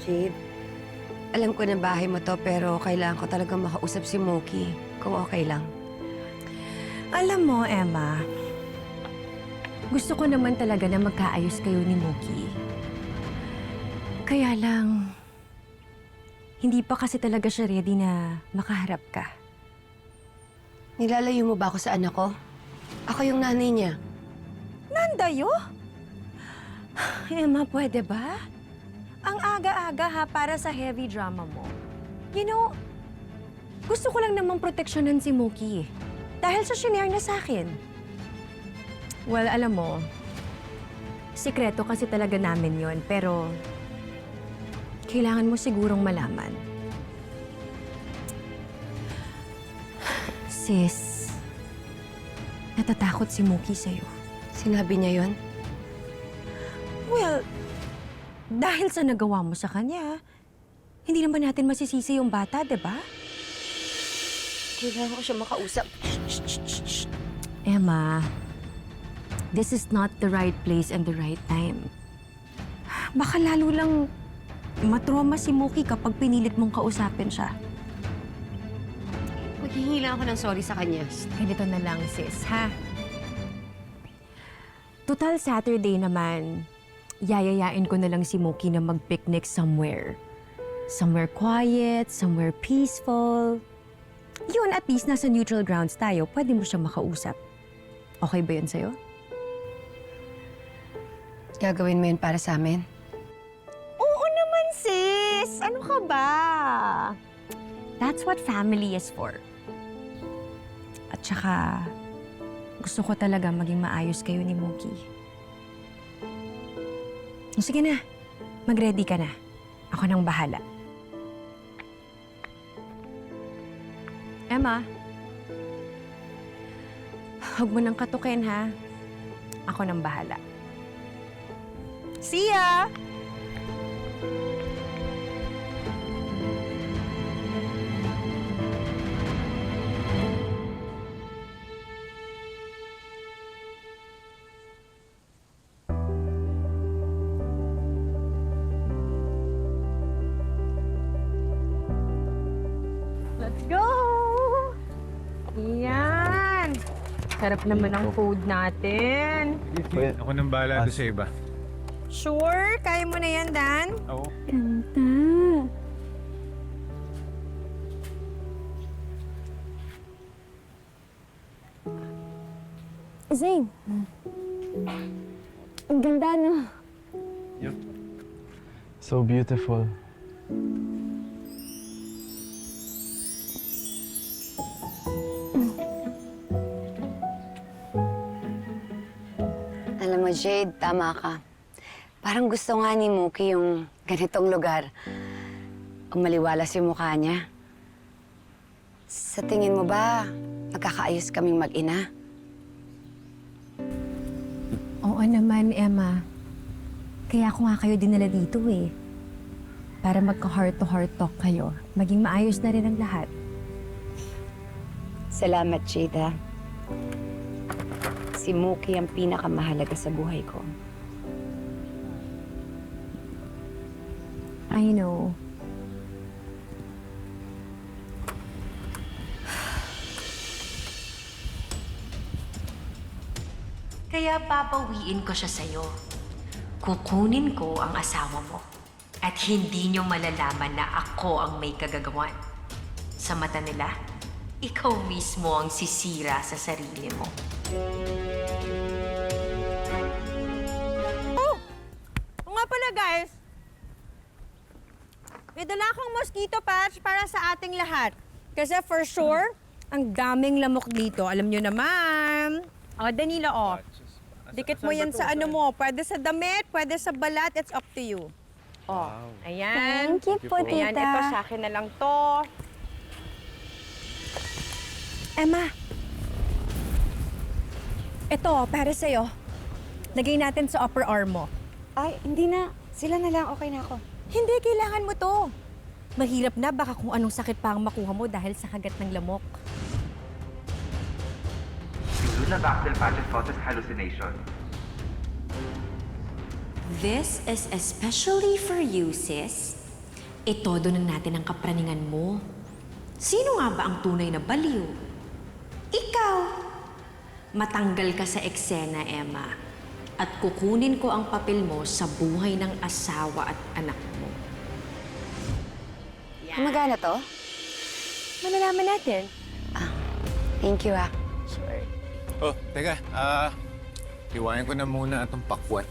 Jade, alam ko na bahay mo to pero kailangan ko talaga makausap si Moki kung okay lang. Alam mo, Emma, gusto ko naman talaga na magkaayos kayo ni Moki. Kaya lang, hindi pa kasi talaga siya ready na makaharap ka. Nilalayo mo ba ako sa anak ko? Ako yung nanay niya. Nandayo? Emma, pwede ba? Ang aga-aga ha para sa heavy drama mo. You know, gusto ko lang namang proteksyonan si Moki eh. Dahil sa shinare niya sa akin. Well, alam mo, sikreto kasi talaga namin yon, pero kailangan mo sigurong malaman. Sis, natatakot si Moki sa'yo. Sinabi niya yon? Well, dahil sa nagawa mo sa kanya, hindi naman natin masisisi yung bata, di ba? Kailangan ko siya makausap. Emma, this is not the right place and the right time. Baka lalo lang matrauma si Moki kapag pinilit mong kausapin siya. Maghihingi lang ako ng sorry sa kanya. Ganito na lang, sis, ha? Total Saturday naman, yayayain ko na lang si Moki na mag-picnic somewhere. Somewhere quiet, somewhere peaceful. Yun, at least nasa neutral grounds tayo, pwede mo siya makausap. Okay ba yun sa'yo? Gagawin mo yun para sa amin? Oo naman, sis! Ano ka ba? That's what family is for. At saka, gusto ko talaga maging maayos kayo ni Moki. Sige na, mag-ready ka na. Ako nang bahala. Emma, huwag mo nang katukin, ha? Ako nang bahala. See ya! Let's go! Yan! Sarap naman ang food natin. Ako nang bahala doon sa iba. Sure? Kaya mo na yan, Dan? Oo. Ganda! Zane, ang ganda, no? Yep. So beautiful. Alam mo, Jade, tama ka. Parang gusto nga ni Moki yung ganitong lugar. Kung maliwalas yung mukha niya. Sa tingin mo ba, magkakaayos kaming mag-ina? Oo naman, Emma. Kaya ako nga kayo dinala dito eh. Para magka-heart-to-heart talk kayo. Maging maayos na rin ang lahat. Salamat, Jade, ha? Si Moki ang pinakamahalaga sa buhay ko. I know. Kaya papawiin ko siya sa'yo. Kukunin ko ang asawa mo. At hindi niyo malalaman na ako ang may kagagawan. Sa mata nila, ikaw mismo ang sisira sa sarili mo. Oo nga pala, guys. May dala akong mosquito patch para sa ating lahat. Kasi for sure, ang daming lamok dito. Alam nyo naman. O, Danilo, o. Dikit mo yan sa ano mo. Pwede sa damit, pwede sa balat. It's up to you. O, ayan. Thank you po, Ayan, tita. ito sa akin na lang to. Emma. Ito, para sa'yo. Lagay natin sa upper arm mo. Ay, hindi na. Sila na lang. Okay na ako. Hindi, kailangan mo to. Mahirap na baka kung anong sakit pa ang makuha mo dahil sa kagat ng lamok. Yung Lunabactyl patches causes hallucination. This is especially for you, sis. Itodo na natin ang kapraningan mo. Sino nga ba ang tunay na baliw? Ikaw! Matanggal ka sa eksena, Emma. At kukunin ko ang papel mo sa buhay ng asawa at anak mo. Gumagana to? Malalaman natin. Thank you, ah. Oh, teka. Hiwain ko na muna itong pakwat.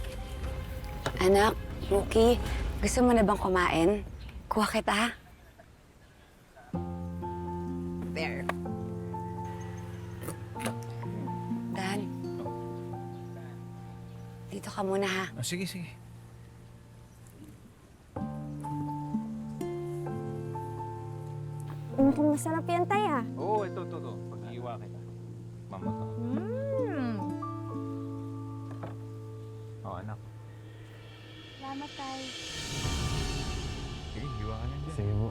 Anak, Mookie, gusto mo na bang kumain? Kuha kita, ha? There. Dan. Dito ka muna, ha? Oh, sige, sige. Mukhang masarap yan, Tay, ah. Oo, ito. Pag-iwa kita. Mamata. Oh, anak. Salamat, Tay. Sige, hiwa ka lang dyan. Sige po.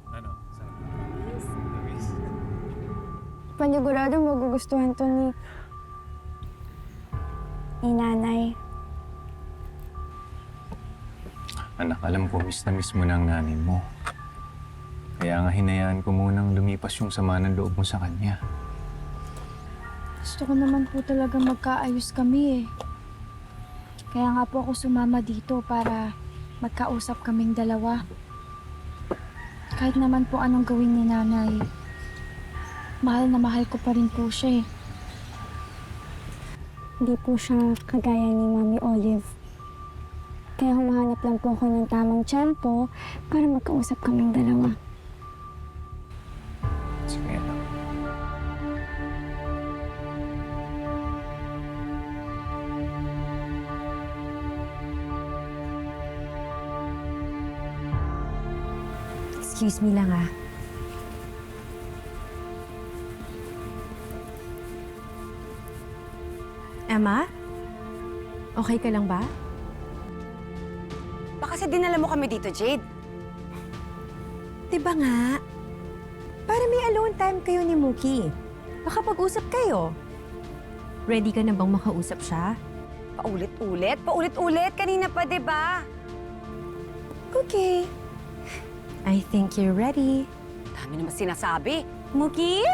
Ano? Tamis. Panigurado magugustuhan to ni Nanay. Anak, alam ko, miss na miss mo na ang nanay mo. Kaya nga hinayaan ko munang lumipas yung sama ng loob mo sa kanya. Gusto ko naman po talaga magkaayos kami eh. Kaya nga po ako sumama dito para magkausap kaming dalawa. Kahit naman po anong gawin ni Nanay, mahal na mahal ko pa rin po siya eh. Hindi po siya kagaya ni Mami Olive. Kaya humahanap lang po ako ng tamang tiyempo para magkausap kaming dalawa. Sige, anak. Excuse me lang, ah. Emma? Okay ka lang ba? Baka kasi dinala mo kami dito, Jade. Diba nga? Para may alone time kayo ni Mookie. Baka pag-usap kayo. Ready ka na bang makausap siya? Paulit-ulit? Paulit-ulit? Kanina pa, di ba? Okay. I think you're ready. Dami naman sinasabi. Mookie?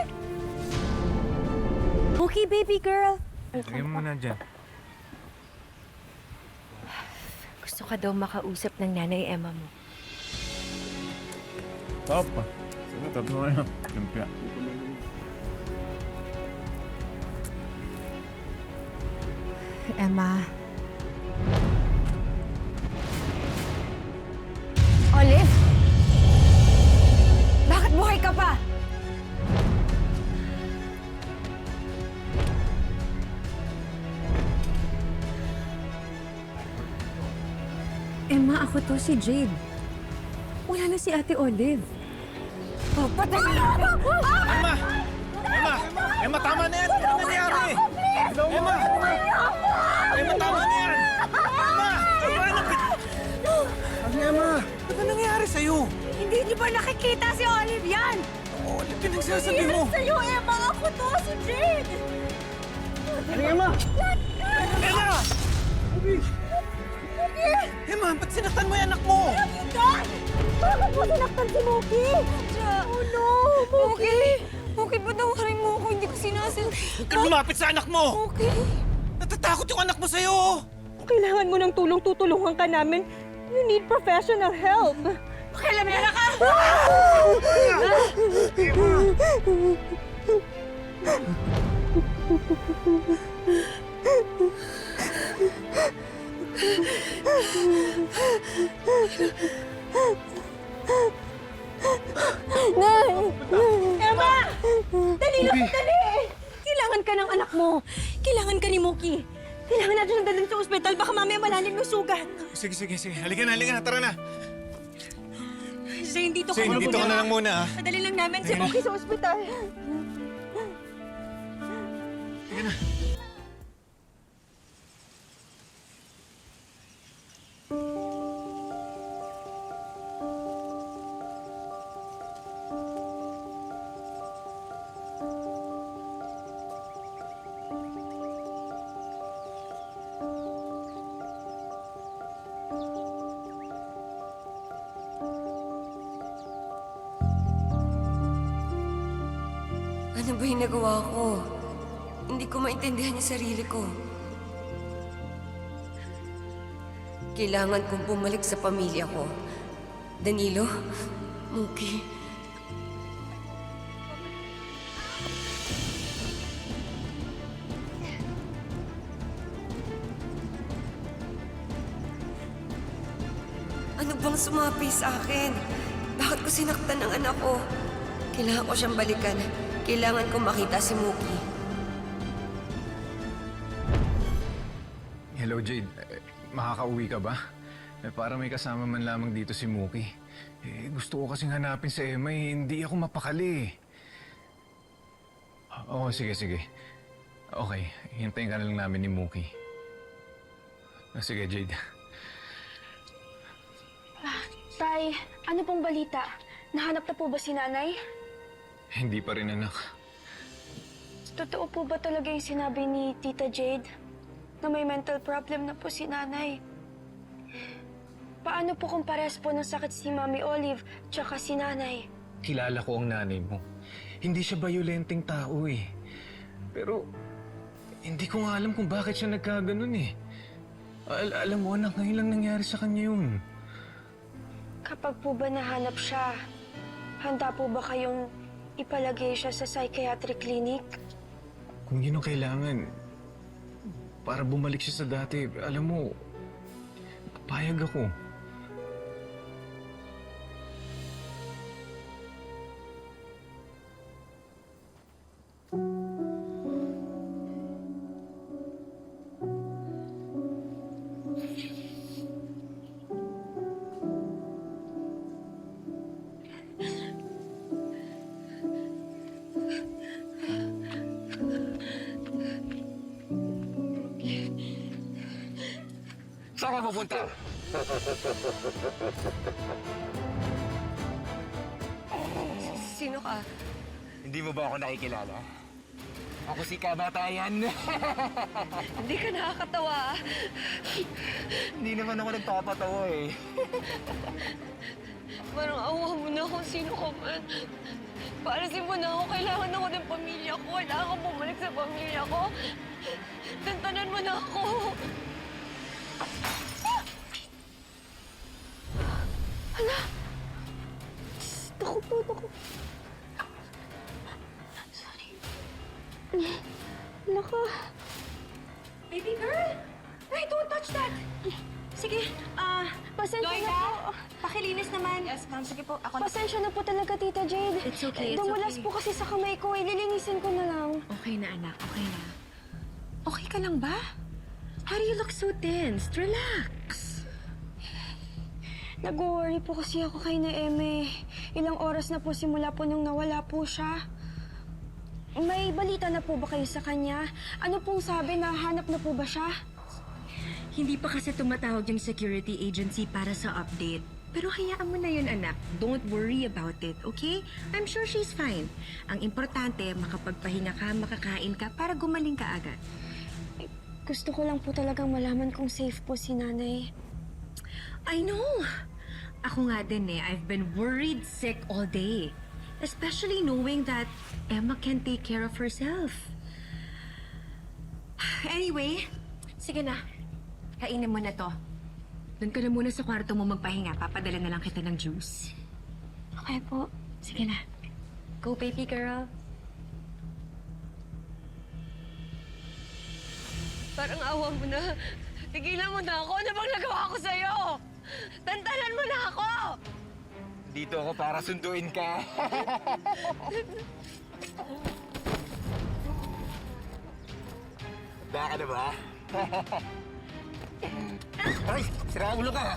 Mookie, baby girl. Lagyan mo muna dyan. Gusto ka daw makausap ng nanay Emma mo. Papa. Sige, tapos mo na. Lumpia. Emma, Olive? Bakit buhay ka pa? Emma, ako to si Jade. Wala na si Ate Olive. Patay na! Emma! Emma! Emma, tama na yan! Ano nangyari? Emma! Emma, tama na yan! Emma! Ano, Emma? Ano nangyari sa'yo? Hindi niyo ba nakikita si Olive yan? Oo, ano pinagsasabi mo? Sa'yo, Emma! Ako to, si Jade! Ano, Emma? Emma! Emma, ba't sinaktan mo yung anak mo? Bakit mo sinaktan si Mookie? Oh no! Mookie! Mookie, patawarin mo ako. Hindi ko sinasabi. Huwag kang lumapit sa anak mo! Mookie! Natatakot yung anak mo sa'yo! Kailangan mo ng tulong, tutulungan ka namin. You need professional help. Pakialamera ka! Emma! Dali lang, dali! Kailangan ka ng anak mo. Kailangan ka ni Mookie. Kailangan natin siyang dalhin sa ospital. Baka mamaya malalim yung sugat. Sige. Halika na. Tara na. Zane, dito ka Sige, na dito ka na lang muna, ha? Dali lang namin si Mookie sa ospital. Sige na. Ano ba yung nagawa ko? Hindi ko maintindihan yung sarili ko. Kailangan kong bumalik sa pamilya ko. Danilo, Muki. Ano bang sumapi sa akin? Bakit ko sinaktan ang anak ko? Kailangan ko siyang balikan. Kailangan kong makita si Muki. Hello, Jade. Makakauwi ka ba? Para may kasama man lamang dito si Muki. Gusto ko kasing hanapin si Emma hindi ako mapakali. Oo, sige. Okay, hintayin ka na lang namin ni Muki. Sige, Jade. Tay, ano pong balita? Nahanap na po ba si nanay? Hindi pa rin, anak. Totoo po ba talaga yung sinabi ni Tita Jade? Na may mental problem na po si nanay? Paano po kung pares po ng sakit si Mami Olive tsaka si nanay? Kilala ko ang nanay mo. Hindi siya bayolenteng tao eh. Pero hindi ko nga alam kung bakit siya nagkaganon eh. Alam mo, anak, ngayon lang nangyari sa kanya yun. Kapag po ba nahanap siya, handa po ba kayong ipalagay siya sa psychiatric clinic? Kung yun ang kailangan, para bumalik siya sa dati, alam mo, papayag ako. Saan ka pupunta? Sino ka? Hindi mo ba ako nakikilala? Ako si Kamatayan. Hindi ka nakakatawa. Hindi naman ako nagpapatawa eh. Parang awa mo na kung sino ka man. Paalisin mo na ako. Kailangan ako ng pamilya ko. Kailangan ko bumalik sa pamilya ko. Tantanan mo na ako. Naku. Sorry. Naku. Baby girl! Ay, don't touch that! Sige, Pasensya na po. pakilinis naman. Yes, ma'am. Sige po, ako Pasensya na po talaga, Tita Jade. It's okay, it's Dumulas okay. po kasi sa kamay ko. Ililinisin ko na lang. Okay na, anak. Okay na. Okay ka lang ba? Why do you look so tense? Relax. Nag-worry po kasi ako kay na Eme. Ilang oras na po simula po nung nawala po siya. May balita na po ba kayo sa kanya? Ano pong sabi? Nahanap na po ba siya? Hindi pa kasi tumatawag yung security agency para sa update. Pero hayaan mo na yun, anak. Don't worry about it, okay? I'm sure she's fine. Ang importante, makapagpahinga ka, makakain ka, para gumaling ka agad. Gusto ko lang po talagang malaman kung safe po si nanay. I know! Ako nga din eh, I've been worried sick all day. Especially knowing that Emma can take care of herself. Anyway, sige na. Kainin mo na to. Doon ka na muna sa kwarto mo magpahinga. Papadala na lang kita ng juice. Okay po. Sige na. Go, baby girl. Parang awa mo na. Tigilan mo na ako. Ano bang nagawa ko sa'yo? Tantanan mo na ako! Dito ako para sunduin ka. Handa ka na ba? Ay! Sira ulo ka!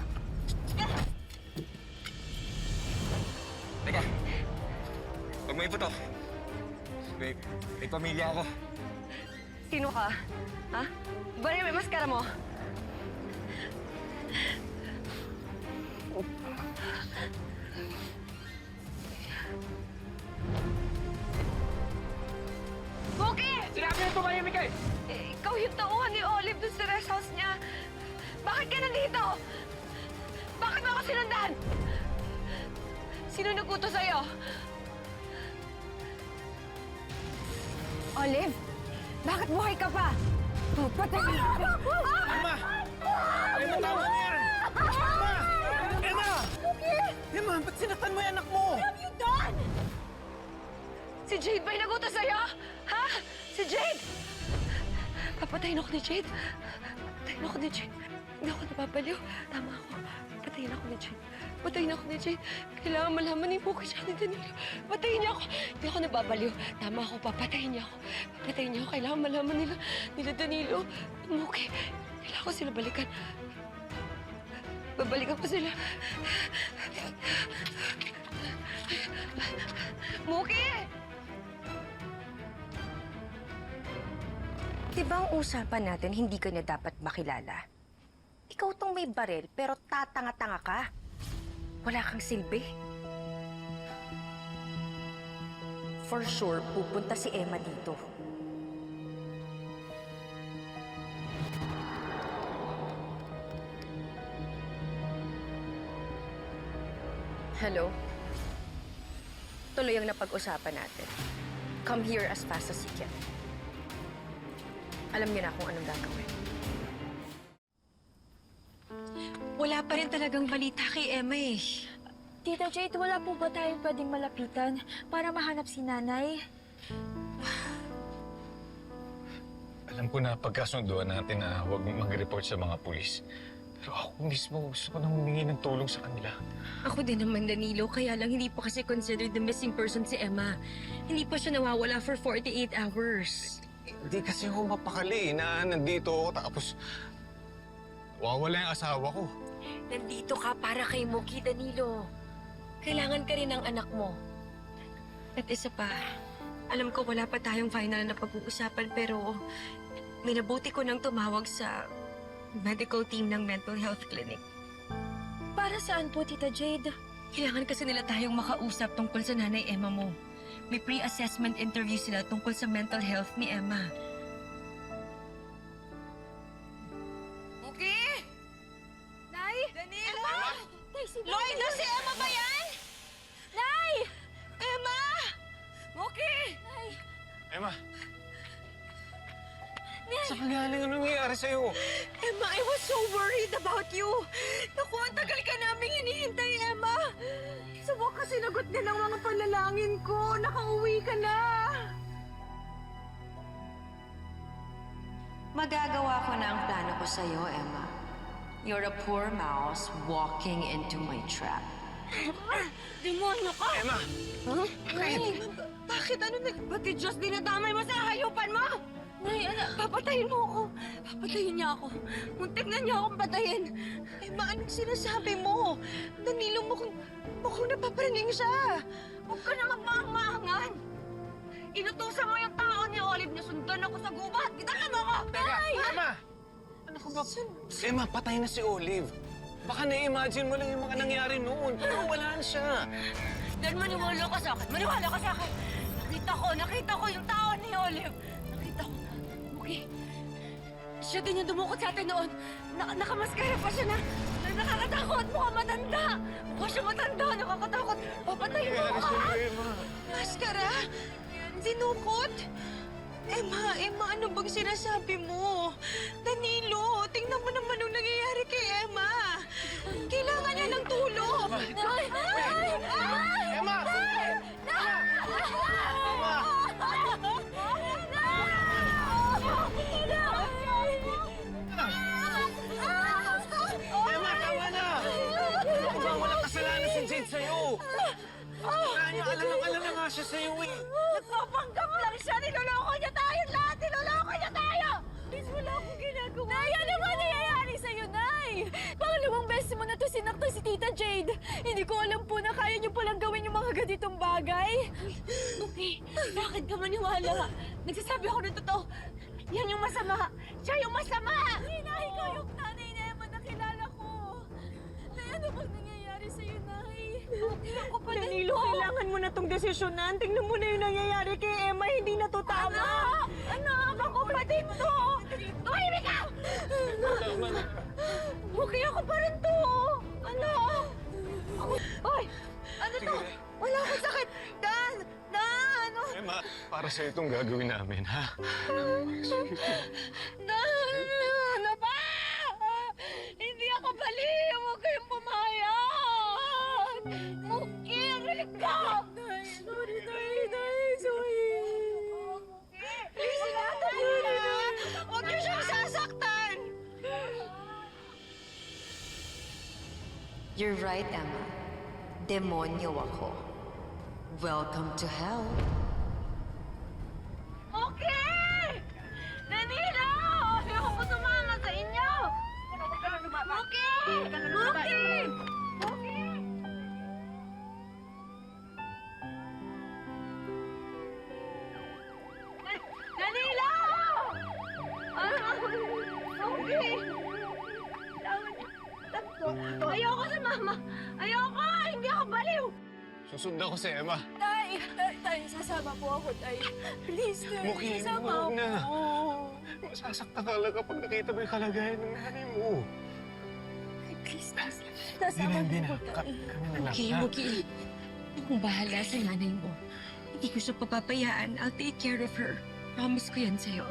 Teka. Huwag mo iputo. May pamilya ako. Sino ka? Ha? Bali, may maskara mo. Buki! Sinabi mo tumahimik eh! Ikaw yung tauhan ni Olive dun sa rest house niya. Bakit ka nandito? Bakit mo ako sinundan? Sino nagkuto sa'yo? Olive? Bakit buhay ka pa? Papatayin ka! Emma! Emma, tama na yan! Emma! Emma! Emma, ba't sinaktan mo yung anak mo? Si Jade ba yung nagutos sa'yo? Ha? Si Jade? Papatayin ako ni Jade. Papatayin ako ni Jade. Hindi ako napapaliw. Tama ako. Patayin ako ni Jade. Patayin ako ni Jade. Kailangan malaman ni Muki siya ni Danilo. Patayin niya ako. Hindi ako nababaliw. Tama ako. Papatayin niya ako. Papatayin niya ako. Kailangan malaman nila Danilo. Muki. Kailangan ko sila balikan. Babalikan ko sila. Muki! Diba ang usapan natin, hindi ka na dapat makilala? Ikaw tong may baril, pero tatanga-tanga ka. Wala kang silbi. For sure, pupunta si Emma dito. Hello? Tuloy ang napag-usapan natin. Come here as fast as you can. Alam niyo na kung anong gagawin. Wala pa rin talagang balita kay Emma eh. Tita Jade, wala po ba tayong pwedeng malapitan para mahanap si nanay? Alam ko na pagkasunduan natin na huwag mag-report sa mga pulis. Pero ako mismo gusto ko nang humingi ng tulong sa kanila. Ako din naman, Danilo. Kaya lang hindi pa kasi considered the missing person si Emma. Hindi pa siya nawawala for 48 hours. Hindi kasi ako mapakali na nandito ako tapos wawala yung asawa ko. Nandito ka para kay Muki, Danilo. Kailangan ka rin ng anak mo. At isa pa, alam ko wala pa tayong final na pag-uusapan pero minabuti ko nang tumawag sa medical team ng mental health clinic. Para saan po, Tita Jade? Kailangan kasi nila tayong makausap tungkol sa nanay Emma mo. May pre-assessment interview sila tungkol sa mental health ni Emma. Muki! Nay! Danilo! Nay, si Lloyd, na si Emma ba yan? Nay! Emma! Muki! Nay! Emma! Sa kagaling ano nangyayari sa'yo? Emma, I was so worried about you. Naku, ang tagal ka namin hinihintay, Emma. Sa wakas, sinagot din ang mga panalangin ko. Nakauwi ka na. Magagawa ko na ang plano ko sa'yo, Emma. You're a poor mouse walking into my trap. Demonyo ka! Emma! Huh? Bakit? Bakit? Ano ba't Diyos dinadamay mo sa hayupan mo? Nay, papatayin mo ako. Papatayin niya ako. Muntik na niya akong patayin. Emma, anong sinasabi mo? Danilo, mukhang napaparaning siya. Huwag ka na magmahang-mahangan. Inutusan mo yung tao ni Olive na sundan ako sa gubat. Kita mo ako! Nay! Emma! Ano ko ba? Emma, patay na si Olive. Baka na-imagine mo lang yung mga nangyari noon. Pero wala na siya. Dan, maniwala ka sa akin. Maniwala ka sa akin. Nakita ko yung tao ni Olive. Nakita ko. Okay. Siya din yung dumukot sa atin noon. Nakamaskara pa siya na nakakatakot. Mukhang matanda. Mukha siya matanda. Nakakatakot. Papatayin mo ako, ha? Maskara? Dinukot? Emma, ano bang sinasabi mo? Danilo, tingnan mo naman ang nangyayari kay Emma. Kailangan niya ng tulong. Nay! Emma! Emma, tama na! Mukhang walang kasalanan si Jade sa'yo. Kaya niya, alala nga siya sa'yo eh. Nagpapanggap lang siya! Niloloko niya tayo lahat! Niloloko niya tayo! Please, wala akong ginagawa. Nay, ano ba nangyayari sa'yo, Nay? Pangalawang beses mo na to sinaktan si Tita Jade. Hindi ko alam po na kaya niyo palang gawin yung mga ganitong bagay. Okay, bakit ka maniwala? Nagsasabi ako ng totoo. Yan yung masama. Siya yung masama! Nay, ikaw yung nanay na Emma na kilala ko. Nay, ano bang nangyayari sa'yo, Nay? Ako pa Danilo, kailangan mo na tong desisyonan. Tingnan mo na yung nangyayari kay Emma. Hindi na to tama. Anak! Ako kapatid to! Tumahimik ka! Okay, ako pa rin to! Ano? Ay! Ano to? Wala akong sakit! Dan! Ano? Emma, para para sa'yo itong gagawin namin, ha? Ano ba? Hindi ako baliw! Huwag kayong pumayag! Mukirik ka! Sorry. Please, huwag niyo siyang sasaktan! You're right, Emma. Demonyo ako. Welcome to hell. Okay! Danilo! Ayoko po sumama sa inyo! Okay! Danilo! Okay! Ayoko sumama! Ayoko! Hindi ako baliw! Susundan ko si Emma. Tay, sasama po ako, Tay. Please, Tay, Muki, sasama huwag na. ako. Masasaktan ka lang kapag nakita mo yung kalagayan ng nanay mo. Please, sasama Hindi po na. ako, Tay. Kami na lang, Okay, ha? okay. Akong bahala sa nanay mo. Hindi ko siya papapayaan. I'll take care of her. Promise ko yan sa'yo.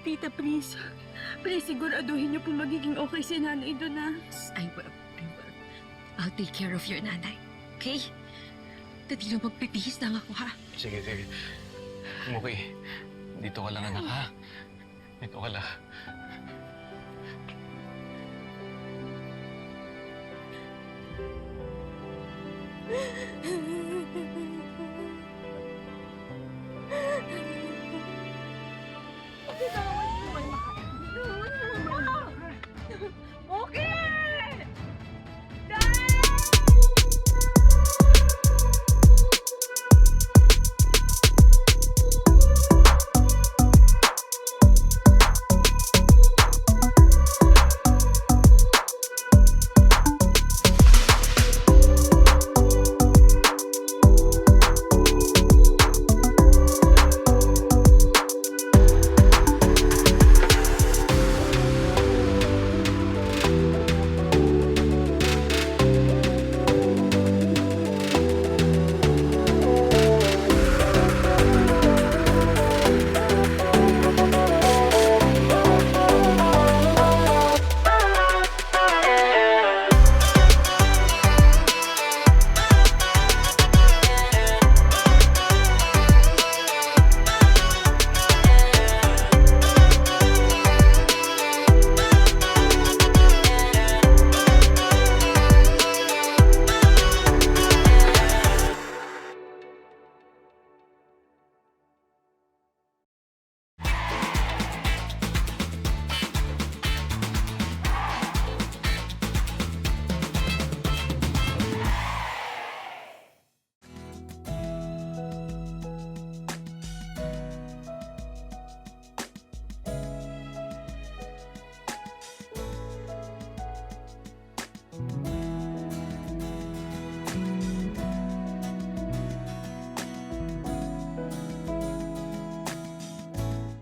Tita, please. Please, siguraduhin niyo po magiging okay si nanay doon, ha? I will. I'll take care of your nanay. Okay? Dadilo, magpipihis lang ako, ha? Sige. Muki, dito ka lang, anak, ha? Dito ka lang.